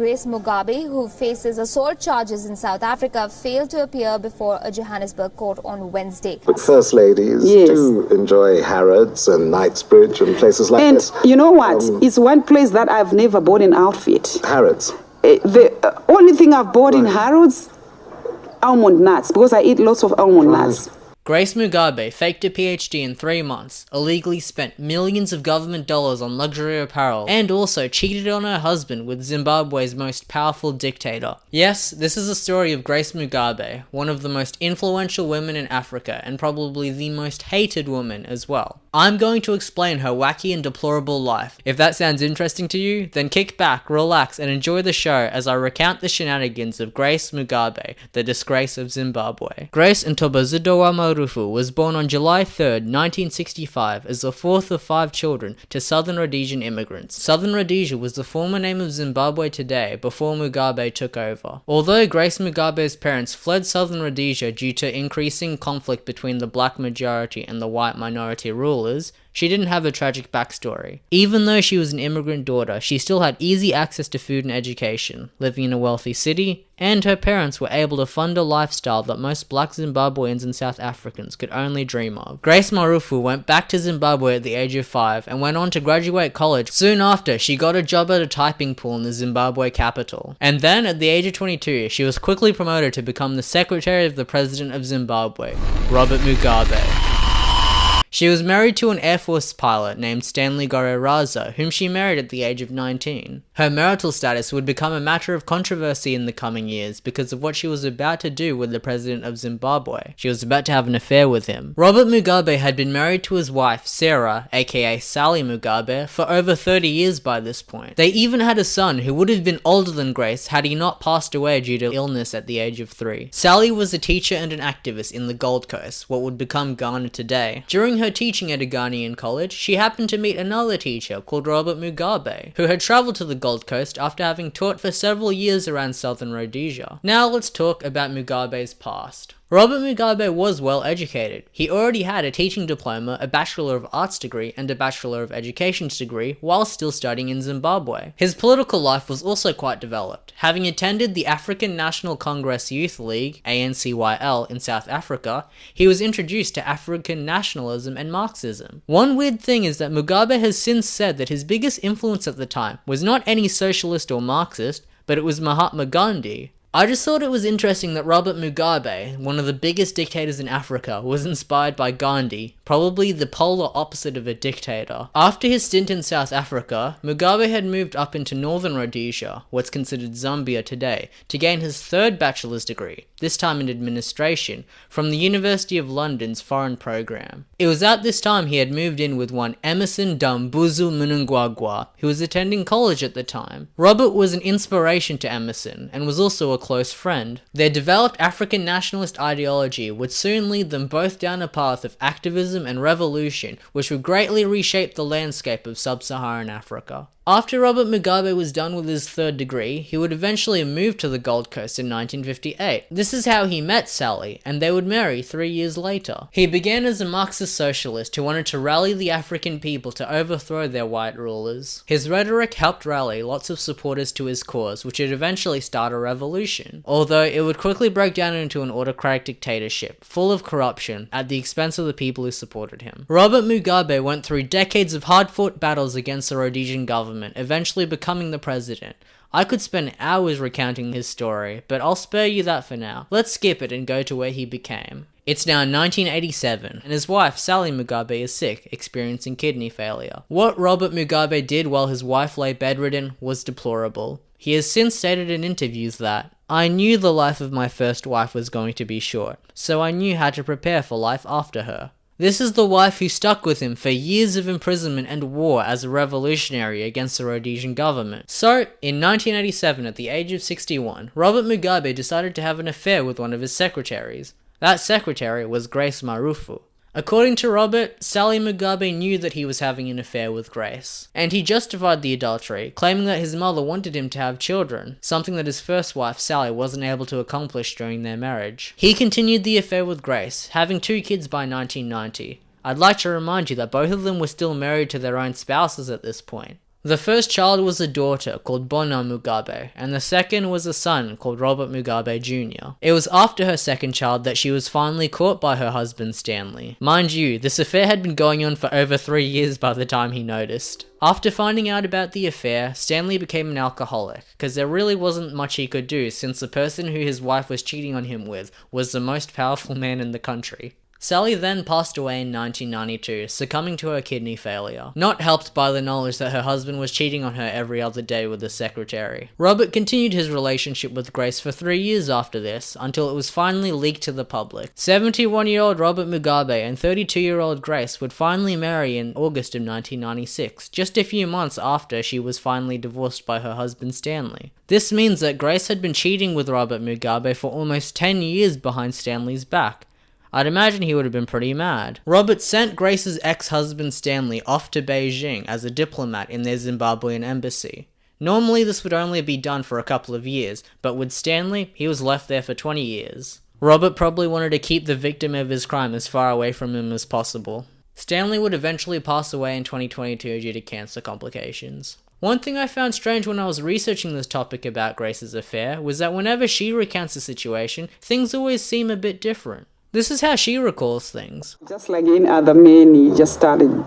Grace Mugabe, who faces assault charges in South Africa, failed to appear before a Johannesburg court on Wednesday. But First Ladies do enjoy Harrods and Knightsbridge and places like this. And you know what? It's one place that I've never bought an outfit. Harrods? The only thing I've bought in Harrods, almond nuts, because I eat lots of almond nuts. Grace Mugabe faked a PhD in 3 months, illegally spent millions of government dollars on luxury apparel, and also cheated on her husband with Zimbabwe's most powerful dictator. Yes, this is a story of Grace Mugabe, one of the most influential women in Africa, and probably the most hated woman as well. I'm going to explain her wacky and deplorable life. If that sounds interesting to you, then kick back, relax, and enjoy the show as I recount the shenanigans of Grace Mugabe, the disgrace of Zimbabwe. Grace Ntobozidowa Marufu was born on July 3rd, 1965 as the fourth of 5 children to Southern Rhodesian immigrants. Southern Rhodesia was the former name of Zimbabwe today before Mugabe took over. Although Grace Mugabe's parents fled Southern Rhodesia due to increasing conflict between the black majority and the white minority rulers, she didn't have a tragic backstory. Even though she was an immigrant daughter, she still had easy access to food and education, living in a wealthy city, and her parents were able to fund a lifestyle that most black Zimbabweans and South Africans could only dream of. Grace Marufu went back to Zimbabwe at the age of 5 and went on to graduate college. Soon after, she got a job at a typing pool in the Zimbabwe capital. And then, at the age of 22, she was quickly promoted to become the secretary of the president of Zimbabwe, Robert Mugabe. She was married to an Air Force pilot named Stanley Goreraza, whom she married at the age of 19. Her marital status would become a matter of controversy in the coming years because of what she was about to do with the president of Zimbabwe. She was about to have an affair with him. Robert Mugabe had been married to his wife, Sarah, aka Sally Mugabe, for over 30 years by this point. They even had a son who would have been older than Grace had he not passed away due to illness at the age of 3. Sally was a teacher and an activist in the Gold Coast, what would become Ghana today. During her teaching at a Ghanaian college, she happened to meet another teacher called Robert Mugabe, who had travelled to the Gold Coast after having taught for several years around Southern Rhodesia. Now let's talk about Mugabe's past. Robert Mugabe was well educated. He already had a teaching diploma, a Bachelor of Arts degree, and a Bachelor of Education degree while still studying in Zimbabwe. His political life was also quite developed. Having attended the African National Congress Youth League, ANCYL, in South Africa, he was introduced to African nationalism and Marxism. One weird thing is that Mugabe has since said that his biggest influence at the time was not any socialist or Marxist, but it was Mahatma Gandhi. I just thought it was interesting that Robert Mugabe, one of the biggest dictators in Africa, was inspired by Gandhi, probably the polar opposite of a dictator. After his stint in South Africa, Mugabe had moved up into Northern Rhodesia, what's considered Zambia today, to gain his 3rd bachelor's degree, this time in administration, from the University of London's foreign program. It was at this time he had moved in with one Emerson Dambuzu Mnangagwa, who was attending college at the time. Robert was an inspiration to Emerson, and was also a close friend. Their developed African nationalist ideology would soon lead them both down a path of activism and revolution, which would greatly reshape the landscape of sub-Saharan Africa. After Robert Mugabe was done with his 3rd degree, he would eventually move to the Gold Coast in 1958. This is how he met Sally, and they would marry 3 years later. He began as a Marxist socialist who wanted to rally the African people to overthrow their white rulers. His rhetoric helped rally lots of supporters to his cause, which would eventually start a revolution, although it would quickly break down into an autocratic dictatorship, full of corruption, at the expense of the people who supported him. Robert Mugabe went through decades of hard-fought battles against the Rhodesian government, eventually becoming the president. I could spend hours recounting his story, but I'll spare you that for now. Let's skip it and go to where he became. It's now 1987, and his wife Sally Mugabe is sick, experiencing kidney failure. What Robert Mugabe did while his wife lay bedridden was deplorable. He has since stated in interviews that, "I knew the life of my first wife was going to be short, so I knew how to prepare for life after her." This is the wife who stuck with him for years of imprisonment and war as a revolutionary against the Rhodesian government. So, in 1987, at the age of 61, Robert Mugabe decided to have an affair with one of his secretaries. That secretary was Grace Marufu. According to Robert, Sally Mugabe knew that he was having an affair with Grace, and he justified the adultery, claiming that his mother wanted him to have children, something that his first wife Sally wasn't able to accomplish during their marriage. He continued the affair with Grace, having 2 kids by 1990. I'd like to remind you that both of them were still married to their own spouses at this point. The first child was a daughter called Bona Mugabe, and the second was a son called Robert Mugabe Jr. It was after her second child that she was finally caught by her husband Stanley. Mind you, this affair had been going on for over 3 years by the time he noticed. After finding out about the affair, Stanley became an alcoholic, because there really wasn't much he could do since the person who his wife was cheating on him with was the most powerful man in the country. Sally then passed away in 1992, succumbing to her kidney failure, not helped by the knowledge that her husband was cheating on her every other day with the secretary. Robert continued his relationship with Grace for 3 years after this, until it was finally leaked to the public. 71-year-old Robert Mugabe and 32-year-old Grace would finally marry in August of 1996, just a few months after she was finally divorced by her husband Stanley. This means that Grace had been cheating with Robert Mugabe for almost 10 years behind Stanley's back. I'd imagine he would have been pretty mad. Robert sent Grace's ex-husband Stanley off to Beijing as a diplomat in their Zimbabwean embassy. Normally this would only be done for a couple of years, but with Stanley, he was left there for 20 years. Robert probably wanted to keep the victim of his crime as far away from him as possible. Stanley would eventually pass away in 2022 due to cancer complications. One thing I found strange when I was researching this topic about Grace's affair was that whenever she recounts the situation, things always seem a bit different. This is how she recalls things. Just like any other man, he just started,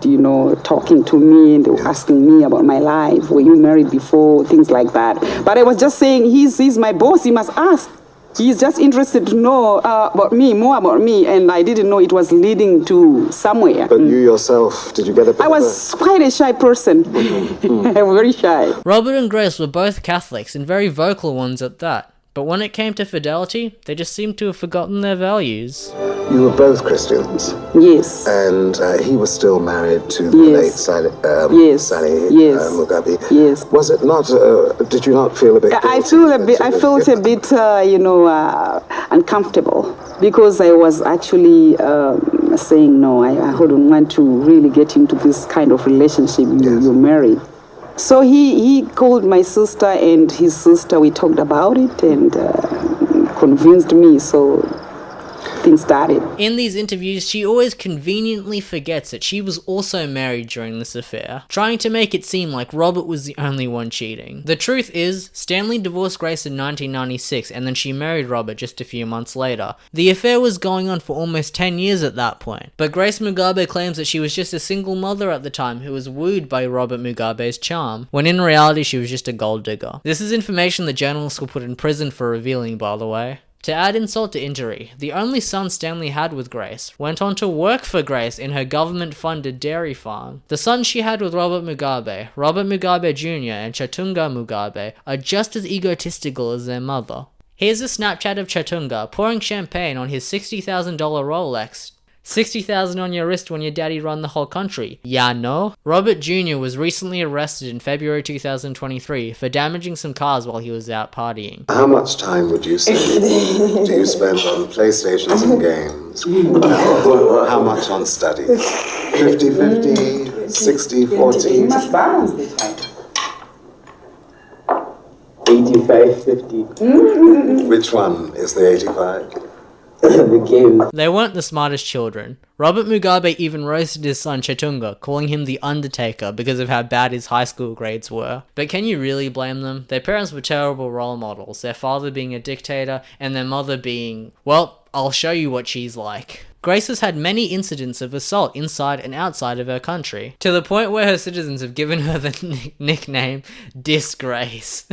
talking to me and asking me about my life. Were you married before? Things like that. But I was just saying, he's my boss, he must ask. He's just interested to know more about me, and I didn't know it was leading to somewhere. But you yourself, did you get a bit I was quite a shy person. I'm very shy. Robert and Grace were both Catholics, and very vocal ones at that. But when it came to fidelity, they just seemed to have forgotten their values. You were both Christians. Yes. And he was still married to the late Sally Mugabe. Yes. Was it not, did you not feel a bit guilty? I felt a bit, uncomfortable, because I was actually saying, no, I wouldn't want to really get into this kind of relationship. You're married. So he called my sister and his sister. We talked about it and convinced me. So things started. In these interviews, she always conveniently forgets that she was also married during this affair, trying to make it seem like Robert was the only one cheating. The truth is, Stanley divorced Grace in 1996 and then she married Robert just a few months later. The affair was going on for almost 10 years at that point, but Grace Mugabe claims that she was just a single mother at the time who was wooed by Robert Mugabe's charm, when in reality she was just a gold digger. This is information the journalists were put in prison for revealing, by the way. To add insult to injury, the only son Stanley had with Grace went on to work for Grace in her government-funded dairy farm. The sons she had with Robert Mugabe Jr. and Chatunga Mugabe are just as egotistical as their mother. Here's a Snapchat of Chatunga pouring champagne on his $60,000 Rolex. 60,000 on your wrist when your daddy run the whole country. Yeah, no? Robert Jr. was recently arrested in February 2023 for damaging some cars while he was out partying. How much time would you say do you spend on PlayStations and games? How much on study? 50-50? 60-40? You must balance this, right? 85-50. Which one is the 85? The game. They weren't the smartest children. Robert Mugabe even roasted his son Chatunga, calling him the Undertaker because of how bad his high school grades were. But can you really blame them? Their parents were terrible role models, their father being a dictator, and their mother being, well, I'll show you what she's like. Grace has had many incidents of assault inside and outside of her country, to the point where her citizens have given her the nickname Disgrace.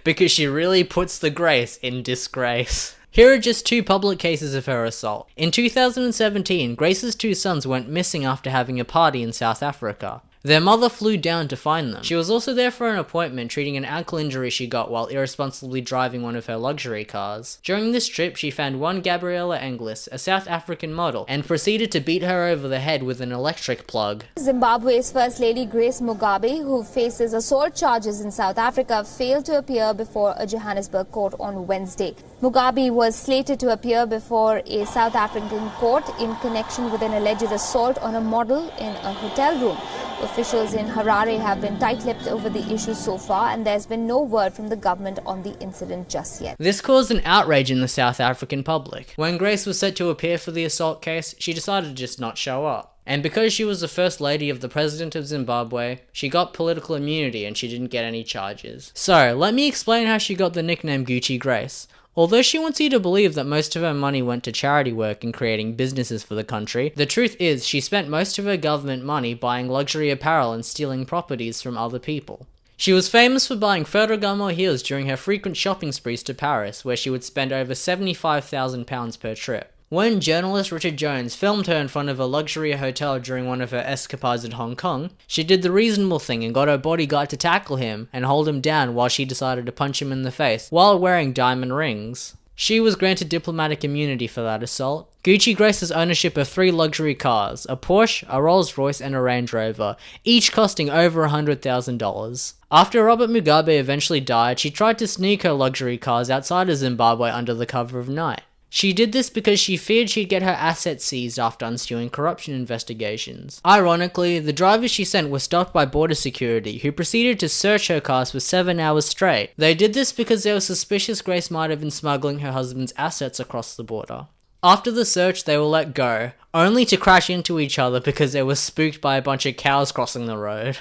Because she really puts the grace in disgrace. Here are just 2 public cases of her assault. In 2017, Grace's 2 sons went missing after having a party in South Africa. Their mother flew down to find them. She was also there for an appointment treating an ankle injury she got while irresponsibly driving one of her luxury cars. During this trip, she found one Gabriella Englis, a South African model, and proceeded to beat her over the head with an electric plug. Zimbabwe's First Lady Grace Mugabe, who faces assault charges in South Africa, failed to appear before a Johannesburg court on Wednesday. Mugabe was slated to appear before a South African court in connection with an alleged assault on a model in a hotel room. Officials in Harare have been tight-lipped over the issue so far, and there's been no word from the government on the incident just yet. This caused an outrage in the South African public. When Grace was set to appear for the assault case, she decided to just not show up. And because she was the First Lady of the President of Zimbabwe, she got political immunity and she didn't get any charges. So, let me explain how she got the nickname Gucci Grace. Although she wants you to believe that most of her money went to charity work and creating businesses for the country, the truth is she spent most of her government money buying luxury apparel and stealing properties from other people. She was famous for buying Ferragamo heels during her frequent shopping sprees to Paris, where she would spend over £75,000 per trip. When journalist Richard Jones filmed her in front of a luxury hotel during one of her escapades in Hong Kong, she did the reasonable thing and got her bodyguard to tackle him and hold him down while she decided to punch him in the face while wearing diamond rings. She was granted diplomatic immunity for that assault. Gucci Grace's ownership of 3 luxury cars, a Porsche, a Rolls-Royce and a Range Rover, each costing over $100,000. After Robert Mugabe eventually died, she tried to sneak her luxury cars outside of Zimbabwe under the cover of night. She did this because she feared she'd get her assets seized after ensuing corruption investigations. Ironically, the drivers she sent were stopped by border security, who proceeded to search her cars for 7 hours straight. They did this because they were suspicious Grace might have been smuggling her husband's assets across the border. After the search, they were let go, only to crash into each other because they were spooked by a bunch of cows crossing the road.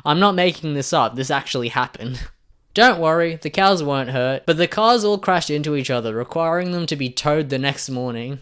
I'm not making this up, this actually happened. Don't worry, the cows weren't hurt, but the cars all crashed into each other, requiring them to be towed the next morning.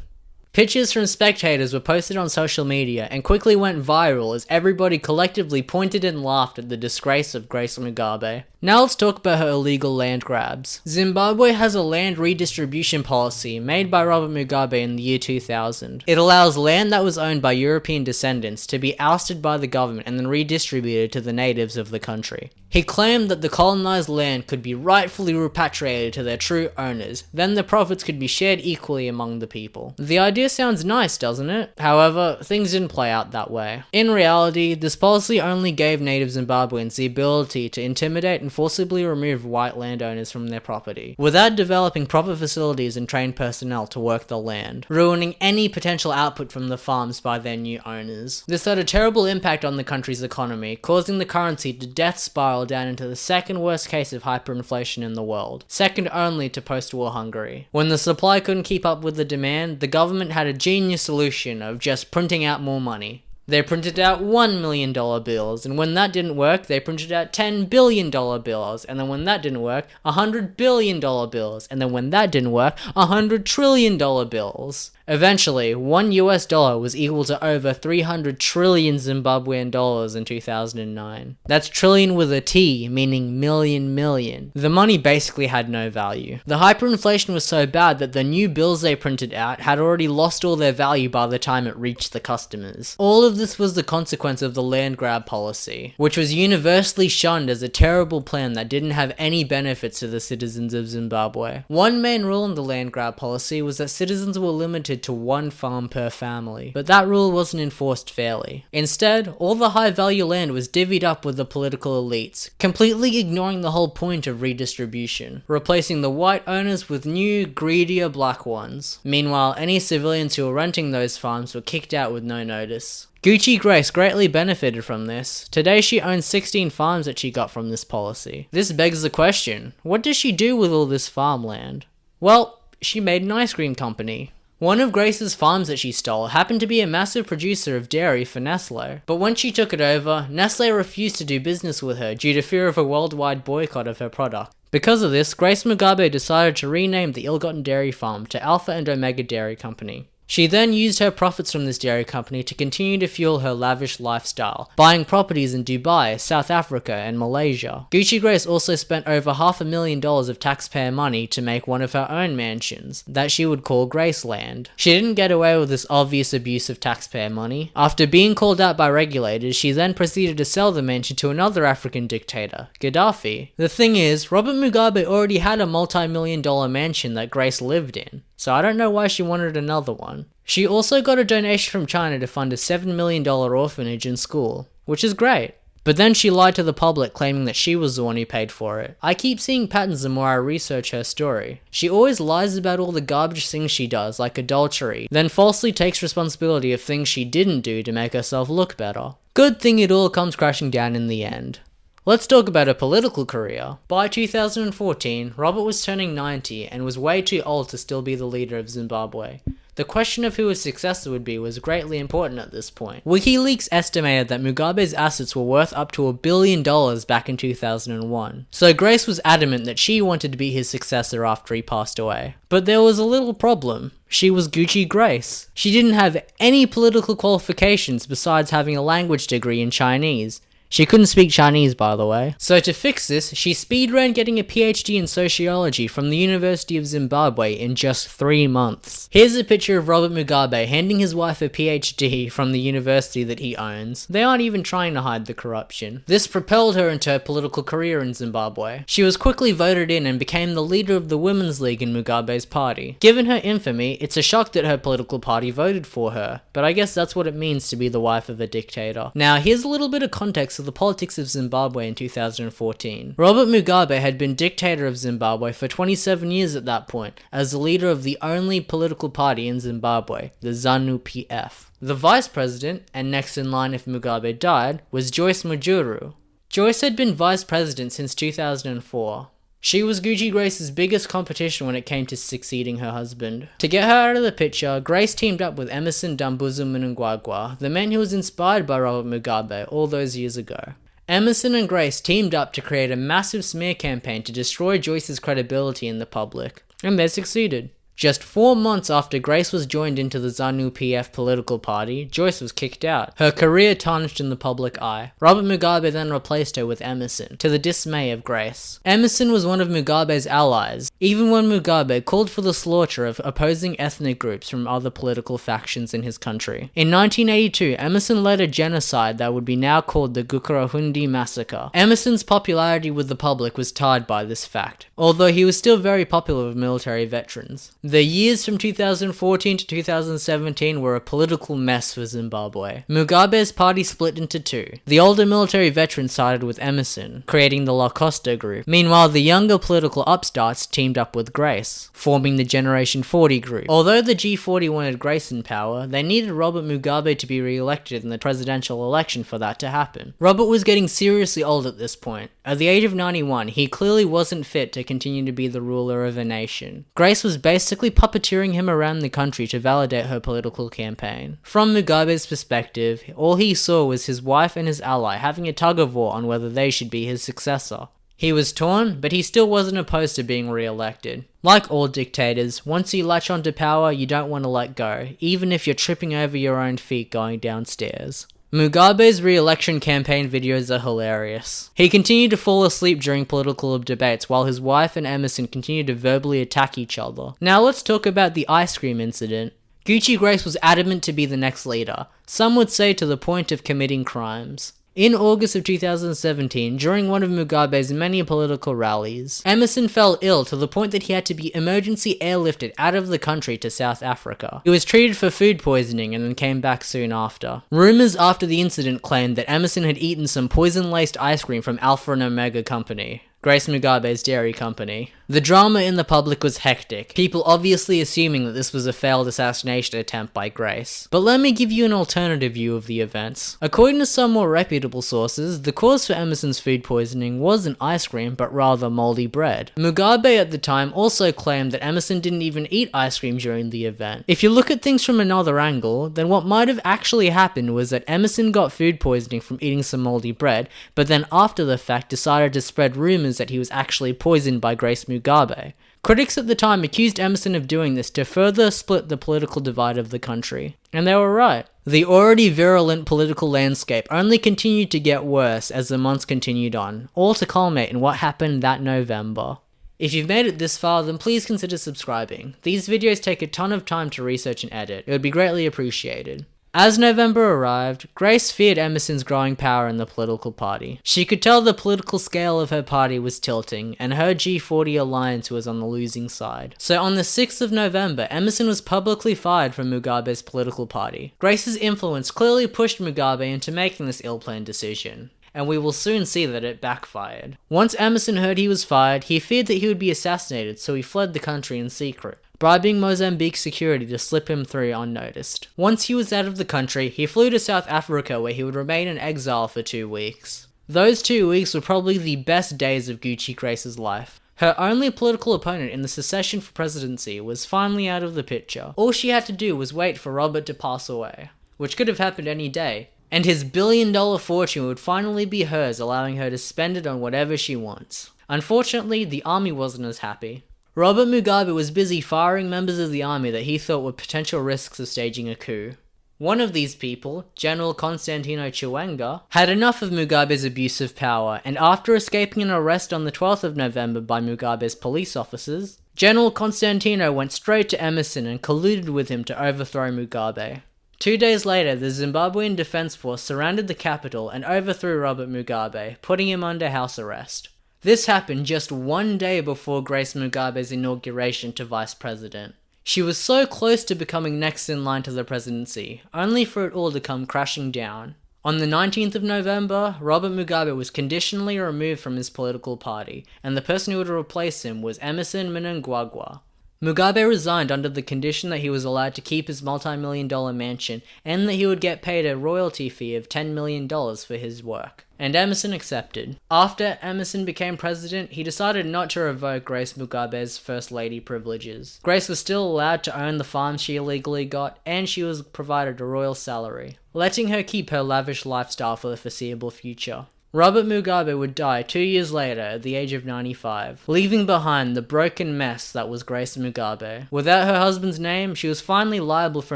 Pictures from spectators were posted on social media and quickly went viral as everybody collectively pointed and laughed at the disgrace of Grace Mugabe. Now let's talk about her illegal land grabs. Zimbabwe has a land redistribution policy made by Robert Mugabe in the year 2000. It allows land that was owned by European descendants to be ousted by the government and then redistributed to the natives of the country. He claimed that the colonized land could be rightfully repatriated to their true owners, then the profits could be shared equally among the people. The idea sounds nice, doesn't it? However, things didn't play out that way. In reality, this policy only gave native Zimbabweans the ability to intimidate and forcibly remove white landowners from their property, without developing proper facilities and trained personnel to work the land, ruining any potential output from the farms by their new owners. This had a terrible impact on the country's economy, causing the currency to death spiral down into the second worst case of hyperinflation in the world, second only to post-war Hungary. When the supply couldn't keep up with the demand, the government had a genius solution of just printing out more money. They printed out $1 million bills, and when that didn't work, they printed out $10 billion bills, and then when that didn't work, $100 billion bills, and then when that didn't work, $100 trillion bills. Eventually, $1 US was equal to over 300 trillion Zimbabwean dollars in 2009. That's trillion with a T, meaning million. The money basically had no value. The hyperinflation was so bad that the new bills they printed out had already lost all their value by the time it reached the customers. All of this was the consequence of the land grab policy, which was universally shunned as a terrible plan that didn't have any benefits to the citizens of Zimbabwe. One main rule in the land grab policy was that citizens were limited to 1 farm per family, but that rule wasn't enforced fairly. Instead, all the high-value land was divvied up with the political elites, completely ignoring the whole point of redistribution, replacing the white owners with new, greedier black ones. Meanwhile, any civilians who were renting those farms were kicked out with no notice. Gucci Grace greatly benefited from this. Today she owns 16 farms that she got from this policy. This begs the question, what does she do with all this farmland? Well, she made an ice cream company. One of Grace's farms that she stole happened to be a massive producer of dairy for Nestle. But when she took it over, Nestle refused to do business with her due to fear of a worldwide boycott of her product. Because of this, Grace Mugabe decided to rename the ill-gotten dairy farm to Alpha and Omega Dairy Company. She then used her profits from this dairy company to continue to fuel her lavish lifestyle, buying properties in Dubai, South Africa, and Malaysia. Gucci Grace also spent over $500,000 of taxpayer money to make one of her own mansions, that she would call Graceland. She didn't get away with this obvious abuse of taxpayer money. After being called out by regulators, she then proceeded to sell the mansion to another African dictator, Gaddafi. The thing is, Robert Mugabe already had a multi-million-dollar mansion that Grace lived in, so I don't know why she wanted another one. She also got a donation from China to fund a $7 million orphanage and school, which is great. But then she lied to the public, claiming that she was the one who paid for it. I keep seeing patterns the more I research her story. She always lies about all the garbage things she does, like adultery, then falsely takes responsibility of things she didn't do to make herself look better. Good thing it all comes crashing down in the end. Let's talk about her political career. By 2014, Robert was turning 90 and was way too old to still be the leader of Zimbabwe. The question of who his successor would be was greatly important at this point. WikiLeaks estimated that Mugabe's assets were worth up to $1 billion back in 2001. So Grace was adamant that she wanted to be his successor after he passed away. But there was a little problem. She was Gucci Grace. She didn't have any political qualifications besides having a language degree in Chinese. She couldn't speak Chinese, by the way. So to fix this, she speedran getting a PhD in sociology from the University of Zimbabwe in just 3 months. Here's a picture of Robert Mugabe handing his wife a PhD from the university that he owns. They aren't even trying to hide the corruption. This propelled her into her political career in Zimbabwe. She was quickly voted in and became the leader of the Women's League in Mugabe's party. Given her infamy, it's a shock that her political party voted for her, but I guess that's what it means to be the wife of a dictator. Now, here's a little bit of context of the politics of Zimbabwe in 2014. Robert Mugabe had been dictator of Zimbabwe for 27 years at that point, as the leader of the only political party in Zimbabwe, the ZANU-PF. The vice president, and next in line if Mugabe died, was Joyce Mujuru. Joyce had been vice president since 2004. She was Gucci Grace's biggest competition when it came to succeeding her husband. To get her out of the picture, Grace teamed up with Emerson Dambuza Mnangagwa, the man who was inspired by Robert Mugabe all those years ago. Emerson and Grace teamed up to create a massive smear campaign to destroy Joyce's credibility in the public, and they succeeded. Just 4 months after Grace was joined into the ZANU-PF political party, Joyce was kicked out, her career tarnished in the public eye. Robert Mugabe then replaced her with Emerson, to the dismay of Grace. Emerson was one of Mugabe's allies, even when Mugabe called for the slaughter of opposing ethnic groups from other political factions in his country. In 1982, Emerson led a genocide that would be now called the Gukurahundi Massacre. Emerson's popularity with the public was tarred by this fact, although he was still very popular with military veterans. The years from 2014 to 2017 were a political mess for Zimbabwe. Mugabe's party split into two. The older military veterans sided with Emerson, creating the La Costa group. Meanwhile, the younger political upstarts teamed up with Grace, forming the Generation 40 group. Although the G40 wanted Grace in power, they needed Robert Mugabe to be re-elected in the presidential election for that to happen. Robert was getting seriously old at this point. At the age of 91, he clearly wasn't fit to continue to be the ruler of a nation. Grace was basically puppeteering him around the country to validate her political campaign. From Mugabe's perspective, all he saw was his wife and his ally having a tug-of-war on whether they should be his successor. He was torn, but he still wasn't opposed to being re-elected. Like all dictators, once you latch onto power, you don't want to let go, even if you're tripping over your own feet going downstairs. Mugabe's re-election campaign videos are hilarious. He continued to fall asleep during political debates while his wife and Emerson continued to verbally attack each other. Now let's talk about the ice cream incident. Gucci Grace was adamant to be the next leader, some would say to the point of committing crimes. In August of 2017, during one of Mugabe's many political rallies, Emerson fell ill to the point that he had to be emergency airlifted out of the country to South Africa. He was treated for food poisoning and then came back soon after. Rumors after the incident claimed that Emerson had eaten some poison-laced ice cream from Alpha and Omega Company, Grace Mugabe's dairy company. The drama in the public was hectic, people obviously assuming that this was a failed assassination attempt by Grace. But let me give you an alternative view of the events. According to some more reputable sources, the cause for Emerson's food poisoning wasn't ice cream, but rather moldy bread. Mugabe at the time also claimed that Emerson didn't even eat ice cream during the event. If you look at things from another angle, then what might have actually happened was that Emerson got food poisoning from eating some moldy bread, but then after the fact decided to spread rumors that he was actually poisoned by Grace Mugabe. Critics at the time accused Emerson of doing this to further split the political divide of the country. And they were right. The already virulent political landscape only continued to get worse as the months continued on, all to culminate in what happened that November. If you've made it this far, then please consider subscribing. These videos take a ton of time to research and edit. It would be greatly appreciated. As November arrived, Grace feared Emerson's growing power in the political party. She could tell the political scale of her party was tilting, and her G40 alliance was on the losing side. So on the 6th of November, Emerson was publicly fired from Mugabe's political party. Grace's influence clearly pushed Mugabe into making this ill-planned decision, and we will soon see that it backfired. Once Emerson heard he was fired, he feared that he would be assassinated, so he fled the country in secret, bribing Mozambique security to slip him through unnoticed. Once he was out of the country, he flew to South Africa where he would remain in exile for 2 weeks. Those 2 weeks were probably the best days of Gucci Grace's life. Her only political opponent in the secession for presidency was finally out of the picture. All she had to do was wait for Robert to pass away, which could have happened any day, and his billion-dollar fortune would finally be hers, allowing her to spend it on whatever she wants. Unfortunately, the army wasn't as happy. Robert Mugabe was busy firing members of the army that he thought were potential risks of staging a coup. One of these people, General Constantino Chiwenga, had enough of Mugabe's abuse of power, and after escaping an arrest on the 12th of November by Mugabe's police officers, General Constantino went straight to Emerson and colluded with him to overthrow Mugabe. 2 days later, the Zimbabwean Defense Force surrounded the capital and overthrew Robert Mugabe, putting him under house arrest. This happened just 1 day before Grace Mugabe's inauguration to vice president. She was so close to becoming next in line to the presidency, only for it all to come crashing down. On the 19th of November, Robert Mugabe was conditionally removed from his political party, and the person who would replace him was Emerson Mnangagwa. Mugabe resigned under the condition that he was allowed to keep his multi-million-dollar mansion and that he would get paid a royalty fee of $10 million for his work. And Emerson accepted. After Emerson became president, he decided not to revoke Grace Mugabe's First Lady privileges. Grace was still allowed to own the farms she illegally got, and she was provided a royal salary, letting her keep her lavish lifestyle for the foreseeable future. Robert Mugabe would die 2 years later at the age of 95, leaving behind the broken mess that was Grace Mugabe. Without her husband's name, she was finally liable for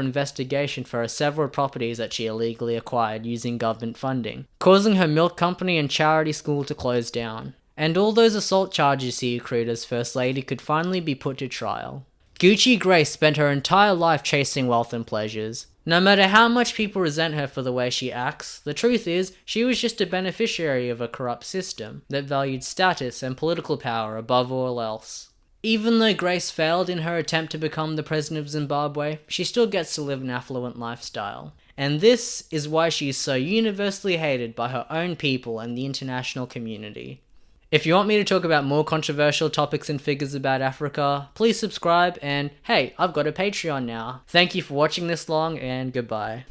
investigation for her several properties that she illegally acquired using government funding, causing her milk company and charity school to close down. And all those assault charges she accrued as First Lady could finally be put to trial. Gucci Grace spent her entire life chasing wealth and pleasures. No matter how much people resent her for the way she acts, the truth is, she was just a beneficiary of a corrupt system that valued status and political power above all else. Even though Grace failed in her attempt to become the president of Zimbabwe, she still gets to live an affluent lifestyle. And this is why she is so universally hated by her own people and the international community. If you want me to talk about more controversial topics and figures about Africa, please subscribe, and hey, I've got a Patreon now. Thank you for watching this long, and goodbye.